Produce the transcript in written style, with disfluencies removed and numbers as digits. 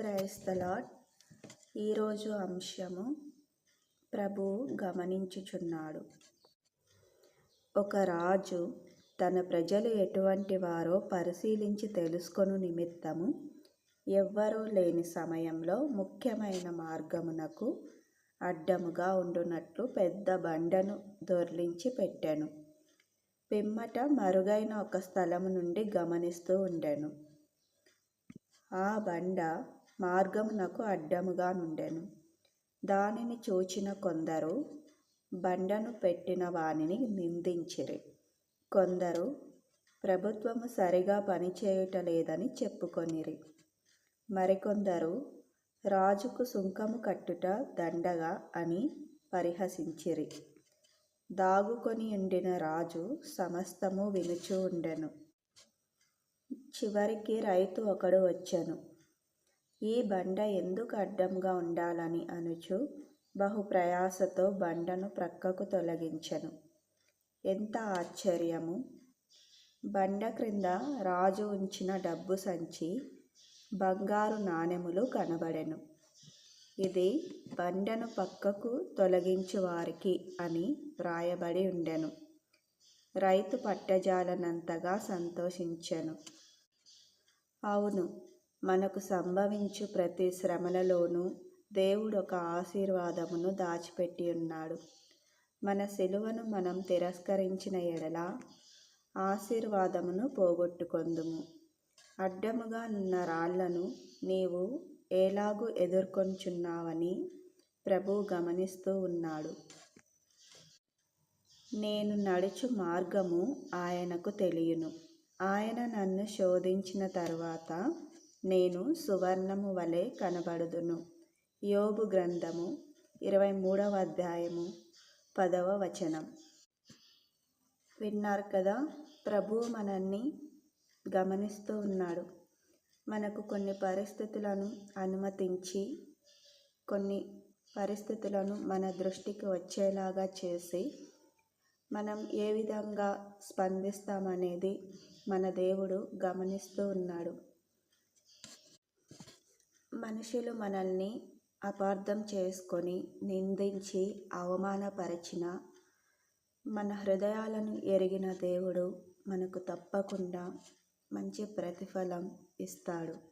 Praise the lord. ఈరోజు అంశము ప్రభువు గమనించుచున్నాడు. ఒక రాజు తన ప్రజలు ఎటువంటి వారో పరిశీలించి తెలుసుకొను నిమిత్తము ఎవ్వరూ లేని సమయంలో ముఖ్యమైన మార్గమునకు అడ్డముగా ఉండునట్లు పెద్ద బండను దొర్లించి పెట్టెను. పిమ్మట మరుగైన ఒక స్థలము నుండి గమనిస్తూ ఉండెను. ఆ బండ మార్గమునకు అడ్డముగా నుండెను. దానిని చూచిన కొందరు బండను పెట్టిన వానిని నిందించిరి. కొందరు ప్రభుత్వము సరిగా పనిచేయుటలేదని చెప్పుకొనిరి. మరికొందరు రాజుకు సుంకము కట్టుట దండగా అని పరిహసించిరి. దాగుకొని ఉండిన రాజు సమస్తము వినుచూ ఉండెను. చివరికి రైతు ఒకడు వచ్చెను. ఈ బండ ఎందుకు అడ్డంగా ఉండాలని అనుచు బహు ప్రయాసతో బండను ప్రక్కకు తొలగించెను. ఎంత ఆశ్చర్యము! బండ క్రింద రాజు ఉంచిన డబ్బు సంచి, బంగారు నాణెములు కనబడెను. ఇది బండను పక్కకు తొలగించు వారికి అని వ్రాయబడి ఉండెను. రైతు పట్టజాలనంతగా సంతోషించెను. అవును, మనకు సంభవించు ప్రతి శ్రమలలోనూ దేవుడు ఒక ఆశీర్వాదమును దాచిపెట్టి ఉన్నాడు. మన సిలువను మనం తిరస్కరించిన ఎడల ఆశీర్వాదమును పోగొట్టుకొందుము. అడ్డముగా నున్న రాళ్లను నీవు ఎలాగు ఎదుర్కొంచున్నావని ప్రభువు గమనిస్తూ ఉన్నాడు. నేను నడుచు మార్గము ఆయనకు తెలియును. ఆయన నన్ను శోధించిన తరువాత నేను సువర్ణము వలె కనబడుదును. యోబు గ్రంథము 23వ అధ్యాయము 10వ వచనం. విన్నారు కదా, ప్రభువు మనల్ని గమనిస్తూ ఉన్నాడు. మనకు కొన్ని పరిస్థితులను అనుమతించి, కొన్ని పరిస్థితులను మన దృష్టికి వచ్చేలాగా చేసి మనం ఏ విధంగా స్పందిస్తామనేది మన దేవుడు గమనిస్తూ ఉన్నాడు. మనుషులు మనల్ని అపార్థం చేసుకొని నిందించి అవమానపరిచిన మన హృదయాలను ఎరిగిన దేవుడు మనకు తప్పకుండా మంచి ప్రతిఫలం ఇస్తాడు.